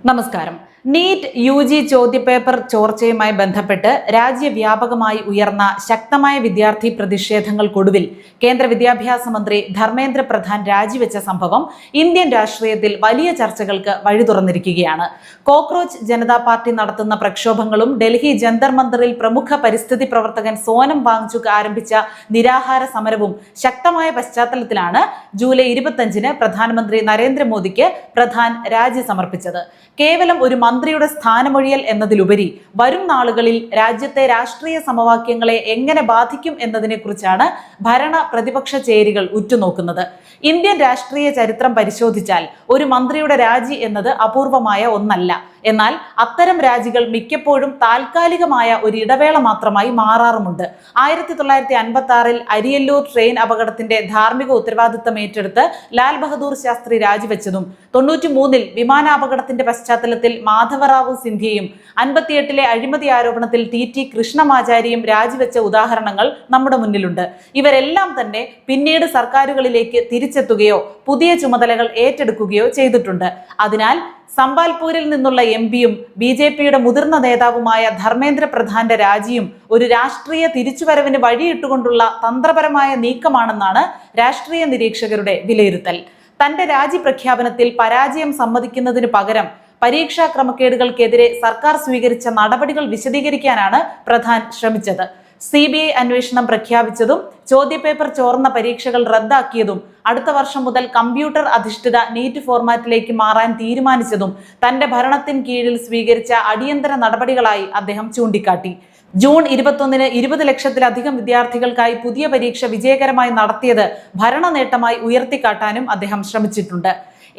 നമസ്കാരം. NEET UG. ചോദ്യപേപ്പർ ചോർച്ചയുമായി ബന്ധപ്പെട്ട് രാജ്യവ്യാപകമായി ഉയർന്ന ശക്തമായ വിദ്യാർത്ഥി പ്രതിഷേധങ്ങൾക്കൊടുവിൽ കേന്ദ്ര വിദ്യാഭ്യാസ മന്ത്രി ധർമ്മേന്ദ്ര പ്രധാൻ രാജിവെച്ച സംഭവം ഇന്ത്യൻ രാഷ്ട്രീയത്തിൽ വലിയ ചർച്ചകൾക്ക് വഴി തുറന്നിരിക്കുകയാണ്. കോക്രോച്ച് ജനതാ പാർട്ടി നടത്തുന്ന പ്രക്ഷോഭങ്ങളും ഡൽഹി ജന്തർ മന്ദറിൽ പ്രമുഖ പരിസ്ഥിതി പ്രവർത്തകൻ സോനം വാങ്ചുക് ആരംഭിച്ച നിരാഹാര സമരവും ശക്തമായ പശ്ചാത്തലത്തിലാണ് ജൂലൈ 25-ന് പ്രധാനമന്ത്രി നരേന്ദ്രമോദിക്ക് പ്രധാൻ രാജി സമർപ്പിച്ചത്. കേവലം ഒരു മന്ത്രിയുടെ സ്ഥാനമൊഴിയൽ എന്നതിലുപരി വരും നാളുകളിൽ രാജ്യത്തെ രാഷ്ട്രീയ സമവാക്യങ്ങളെ എങ്ങനെ ബാധിക്കും എന്നതിനെക്കുറിച്ചാണ് ഭരണ പ്രതിപക്ഷ ചേരികൾ ഉറ്റുനോക്കുന്നത്. ഇന്ത്യൻ രാഷ്ട്രീയ ചരിത്രം പരിശോധിച്ചാൽ ഒരു മന്ത്രിയുടെ രാജി എന്നത് അപൂർവമായ ഒന്നല്ല. എന്നാൽ അത്തരം രാജികൾ മിക്കപ്പോഴും താൽക്കാലികമായ ഒരു ഇടവേള മാത്രമായി മാറാറുമുണ്ട്. 1956-ൽ അരിയല്ലൂർ ട്രെയിൻ അപകടത്തിന്റെ ധാർമ്മിക ഉത്തരവാദിത്തം ഏറ്റെടുത്ത് ലാൽ ബഹദൂർ ശാസ്ത്രി രാജിവെച്ചതും 93-ൽ വിമാനാപകടത്തിന്റെ പശ്ചാത്തലത്തിൽ മാധവറാവു സിന്ധ്യയും 58-ലെ അഴിമതി ആരോപണത്തിൽ ടി കൃഷ്ണമാചാരിയും രാജിവെച്ച ഉദാഹരണങ്ങൾ നമ്മുടെ മുന്നിലുണ്ട്. ഇവരെല്ലാം തന്നെ പിന്നീട് സർക്കാരുകളിലേക്ക് തിരിച്ചെത്തുകയോ പുതിയ ചുമതലകൾ ഏറ്റെടുക്കുകയോ ചെയ്തിട്ടുണ്ട്. അതിനാൽ സംബാൽപൂരിൽ നിന്നുള്ള എംപിയും ബി.ജെ.പിയുടെ മുതിർന്ന നേതാവുമായ ധർമ്മേന്ദ്ര പ്രധാന്റെ രാജിയും ഒരു രാഷ്ട്രീയ തിരിച്ചുവരവിന് വഴിയിട്ടുകൊണ്ടുള്ള തന്ത്രപരമായ നീക്കമാണെന്നാണ് രാഷ്ട്രീയ നിരീക്ഷകരുടെ വിലയിരുത്തൽ. തന്റെ രാജി പ്രഖ്യാപനത്തിൽ പരാജയം സമ്മതിക്കുന്നതിന് പകരം പരീക്ഷാ ക്രമക്കേടുകൾക്കെതിരെ സർക്കാർ സ്വീകരിച്ച നടപടികൾ വിശദീകരിക്കാനാണ് പ്രധാൻ ശ്രമിച്ചത്. CBI അന്വേഷണം പ്രഖ്യാപിച്ചതും ചോദ്യപേപ്പർ ചോർന്ന പരീക്ഷകൾ റദ്ദാക്കിയതും അടുത്ത വർഷം മുതൽ കമ്പ്യൂട്ടർ അധിഷ്ഠിത നീറ്റ് ഫോർമാറ്റിലേക്ക് മാറാൻ തീരുമാനിച്ചതും തന്റെ ഭരണത്തിന് കീഴിൽ സ്വീകരിച്ച അടിയന്തര നടപടികളായി അദ്ദേഹം ചൂണ്ടിക്കാട്ടി. ജൂൺ 21-ന് 20 ലക്ഷത്തിലധികം വിദ്യാർത്ഥികൾക്കായി പുതിയ പരീക്ഷ വിജയകരമായി നടത്തിയത് ഭരണ നേട്ടമായി ഉയർത്തിക്കാട്ടാനും അദ്ദേഹം ശ്രമിച്ചിട്ടുണ്ട്.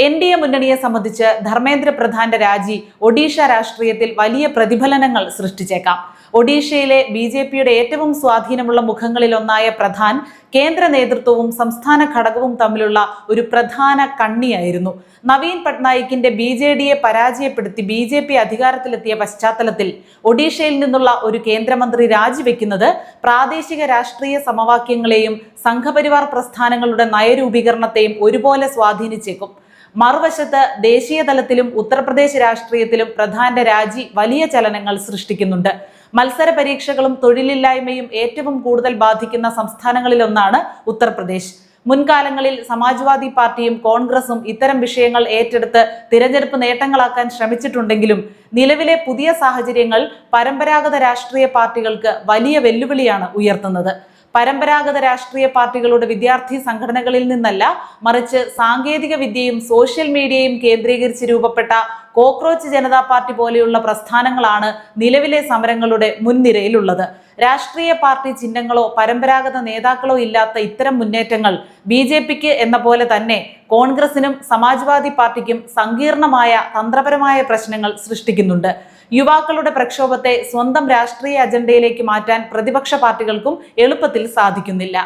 NDA മുന്നണിയെ സംബന്ധിച്ച് ധർമ്മേന്ദ്ര പ്രധാന്റെ രാജി ഒഡീഷ രാഷ്ട്രീയത്തിൽ വലിയ പ്രതിഫലനങ്ങൾ സൃഷ്ടിച്ചേക്കാം. ഒഡീഷയിലെ ബി.ജെ.പിയുടെ ഏറ്റവും സ്വാധീനമുള്ള മുഖങ്ങളിൽ ഒന്നായ പ്രധാൻ കേന്ദ്ര നേതൃത്വവും സംസ്ഥാന ഘടകവും തമ്മിലുള്ള ഒരു പ്രധാന കണ്ണിയായിരുന്നു. നവീൻ പട്നായിക്കിന്റെ BJDയെ പരാജയപ്പെടുത്തി BJP അധികാരത്തിലെത്തിയ പശ്ചാത്തലത്തിൽ ഒഡീഷയിൽ നിന്നുള്ള ഒരു കേന്ദ്രമന്ത്രി രാജിവെക്കുന്നത് പ്രാദേശിക രാഷ്ട്രീയ സമവാക്യങ്ങളെയും സംഘപരിവാർ പ്രസ്ഥാനങ്ങളുടെ നയരൂപീകരണത്തെയും ഒരുപോലെ സ്വാധീനിച്ചേക്കും. മറുവശത്ത് ദേശീയ തലത്തിലും ഉത്തർപ്രദേശ് രാഷ്ട്രീയത്തിലും പ്രധാന്റെ രാജി വലിയ ചലനങ്ങൾ സൃഷ്ടിക്കുന്നുണ്ട്. മത്സര പരീക്ഷകളും തൊഴിലില്ലായ്മയും ഏറ്റവും കൂടുതൽ ബാധിക്കുന്ന സംസ്ഥാനങ്ങളിലൊന്നാണ് ഉത്തർപ്രദേശ്. മുൻകാലങ്ങളിൽ സമാജ്വാദി പാർട്ടിയും കോൺഗ്രസും ഇത്തരം വിഷയങ്ങൾ ഏറ്റെടുത്ത് തിരഞ്ഞെടുപ്പ് നേട്ടങ്ങളാക്കാൻ ശ്രമിച്ചിട്ടുണ്ടെങ്കിലും നിലവിലെ പുതിയ സാഹചര്യങ്ങൾ പരമ്പരാഗത രാഷ്ട്രീയ പാർട്ടികൾക്ക് വലിയ വെല്ലുവിളിയാണ് ഉയർത്തുന്നത്. പരമ്പരാഗത രാഷ്ട്രീയ പാർട്ടികളുടെ വിദ്യാർത്ഥി സംഘടനകളിൽ നിന്നല്ല, മറിച്ച് സാങ്കേതിക വിദ്യയും സോഷ്യൽ മീഡിയയും കേന്ദ്രീകരിച്ച് രൂപപ്പെട്ട കോക്രോച്ച് ജനതാ പാർട്ടി പോലെയുള്ള പ്രസ്ഥാനങ്ങളാണ് നിലവിലെ സമരങ്ങളുടെ മുൻനിരയിലുള്ളത്. രാഷ്ട്രീയ പാർട്ടി ചിഹ്നങ്ങളോ പരമ്പരാഗത നേതാക്കളോ ഇല്ലാത്ത ഇത്തരം മുന്നേറ്റങ്ങൾ BJPക്ക് എന്ന പോലെ തന്നെ കോൺഗ്രസിനും സമാജ്വാദി പാർട്ടിക്കും സങ്കീർണമായ തന്ത്രപരമായ പ്രശ്നങ്ങൾ സൃഷ്ടിക്കുന്നുണ്ട്. യുവാക്കളുടെ പ്രക്ഷോഭത്തെ സ്വന്തം രാഷ്ട്രീയ അജണ്ടയിലേക്ക് മാറ്റാൻ പ്രതിപക്ഷ പാർട്ടികൾക്കും എളുപ്പത്തിൽ സാധിക്കുന്നില്ല.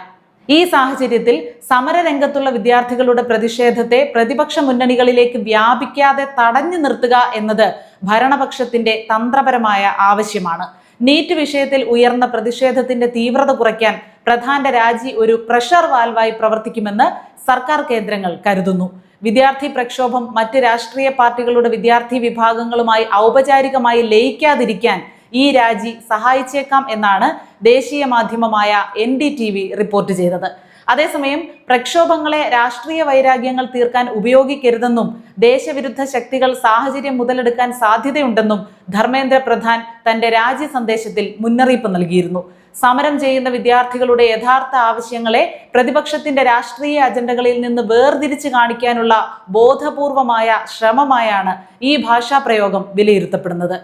ഈ സാഹചര്യത്തിൽ സമരരംഗത്തുള്ള വിദ്യാർത്ഥികളുടെ പ്രതിഷേധത്തെ പ്രതിപക്ഷ മുന്നണികളിലേക്ക് വ്യാപിക്കാതെ തടഞ്ഞു നിർത്തുക എന്നത് ഭരണപക്ഷത്തിന്റെ തന്ത്രപരമായ ആവശ്യമാണ്. നീറ്റ് വിഷയത്തിൽ ഉയർന്ന പ്രതിഷേധത്തിന്റെ തീവ്രത കുറയ്ക്കാൻ പ്രധാന്റെ രാജി ഒരു പ്രഷർ വാൽവായി പ്രവർത്തിക്കുമെന്ന് സർക്കാർ കേന്ദ്രങ്ങൾ കരുതുന്നു. വിദ്യാർത്ഥി പ്രക്ഷോഭം മറ്റ് രാഷ്ട്രീയ പാർട്ടികളുടെ വിദ്യാർത്ഥി വിഭാഗങ്ങളുമായി ഔപചാരികമായി ലയിക്കാതിരിക്കാൻ ഈ രാജി സഹായിച്ചേക്കാം എന്നാണ് ദേശീയ മാധ്യമമായ NDTV റിപ്പോർട്ട് ചെയ്തത്. അതേസമയം പ്രക്ഷോഭങ്ങളെ രാഷ്ട്രീയ വൈരാഗ്യങ്ങൾ തീർക്കാൻ ഉപയോഗിക്കരുതെന്നും ദേശവിരുദ്ധ ശക്തികൾ സാഹചര്യം മുതലെടുക്കാൻ സാധ്യതയുണ്ടെന്നും ധർമ്മേന്ദ്ര പ്രധാൻ തന്റെ രാജി സന്ദേശത്തിൽ മുന്നറിയിപ്പ് നൽകിയിരുന്നു. സമരം ചെയ്യുന്ന വിദ്യാർത്ഥികളുടെ യഥാർത്ഥ ആവശ്യങ്ങളെ പ്രതിപക്ഷത്തിന്റെ രാഷ്ട്രീയ അജണ്ടകളിൽ നിന്ന് വേർതിരിച്ച് കാണിക്കാനുള്ള ബോധപൂർവമായ ശ്രമമായാണ് ഈ ഭാഷാപ്രയോഗം വിലയിരുത്തപ്പെടുന്നത്.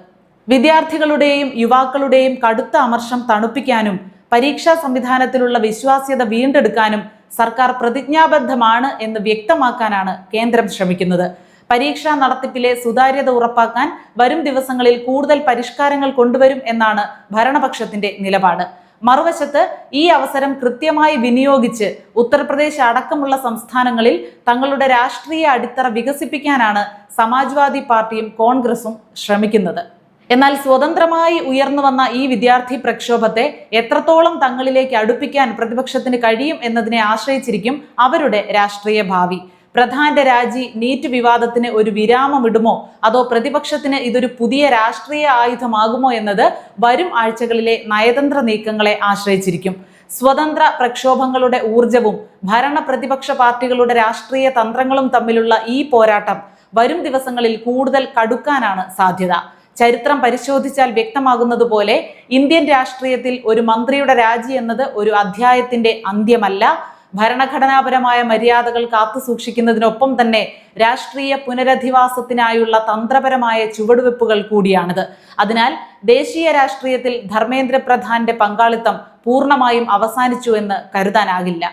വിദ്യാർത്ഥികളുടെയും യുവാക്കളുടെയും കടുത്ത അമർഷം തണുപ്പിക്കാനും പരീക്ഷാ സംവിധാനത്തിലുള്ള വിശ്വാസ്യത വീണ്ടെടുക്കാനും സർക്കാർ പ്രതിജ്ഞാബദ്ധമാണ് എന്ന് വ്യക്തമാക്കാനാണ് കേന്ദ്രം ശ്രമിക്കുന്നത്. പരീക്ഷാ നടത്തിപ്പിലെ സുതാര്യത ഉറപ്പാക്കാൻ വരും ദിവസങ്ങളിൽ കൂടുതൽ പരിഷ്കാരങ്ങൾ കൊണ്ടുവരും എന്നാണ് ഭരണപക്ഷത്തിന്റെ നിലപാട്. മറുവശത്ത് ഈ അവസരം കൃത്യമായി വിനിയോഗിച്ച് ഉത്തർപ്രദേശ് അടക്കമുള്ള സംസ്ഥാനങ്ങളിൽ തങ്ങളുടെ രാഷ്ട്രീയ അടിത്തറ വികസിപ്പിക്കാനാണ് സമാജ്വാദി പാർട്ടിയും കോൺഗ്രസും ശ്രമിക്കുന്നത്. എന്നാൽ സ്വതന്ത്രമായി ഉയർന്നു വന്ന ഈ വിദ്യാർത്ഥി പ്രക്ഷോഭത്തെ എത്രത്തോളം തങ്ങളിലേക്ക് അടുപ്പിക്കാൻ പ്രതിപക്ഷത്തിന് കഴിയും എന്നതിനെ ആശ്രയിച്ചിരിക്കും അവരുടെ രാഷ്ട്രീയ ഭാവി. പ്രധാന്റെ രാജി നീറ്റ് വിവാദത്തിന് ഒരു വിരാമമിടുമോ അതോ പ്രതിപക്ഷത്തിന് ഇതൊരു പുതിയ രാഷ്ട്രീയ ആയുധമാകുമോ എന്നത് വരും ആഴ്ചകളിലെ നയതന്ത്ര നീക്കങ്ങളെ ആശ്രയിച്ചിരിക്കും. സ്വതന്ത്ര പ്രക്ഷോഭങ്ങളുടെ ഊർജവും ഭരണ പ്രതിപക്ഷ പാർട്ടികളുടെ രാഷ്ട്രീയ തന്ത്രങ്ങളും തമ്മിലുള്ള ഈ പോരാട്ടം വരും ദിവസങ്ങളിൽ കൂടുതൽ കടുക്കാനാണ് സാധ്യത. ചരിത്രം പരിശോധിച്ചാൽ വ്യക്തമാകുന്നത് പോലെ ഇന്ത്യൻ രാഷ്ട്രീയത്തിൽ ഒരു മന്ത്രിയുടെ രാജി എന്നത് ഒരു അധ്യായത്തിന്റെ അന്ത്യമല്ല, ഭരണഘടനാപരമായ മര്യാദകൾ കാത്തുസൂക്ഷിക്കുന്നതിനൊപ്പം തന്നെ രാഷ്ട്രീയ പുനരധിവാസത്തിനായുള്ള തന്ത്രപരമായ ചുവടുവെപ്പുകൾ കൂടിയാണിത്. അതിനാൽ ദേശീയ രാഷ്ട്രീയത്തിൽ ധർമ്മേന്ദ്ര പ്രധാന്റെ പങ്കാളിത്തം പൂർണ്ണമായും അവസാനിച്ചു എന്ന് കരുതാനാകില്ല.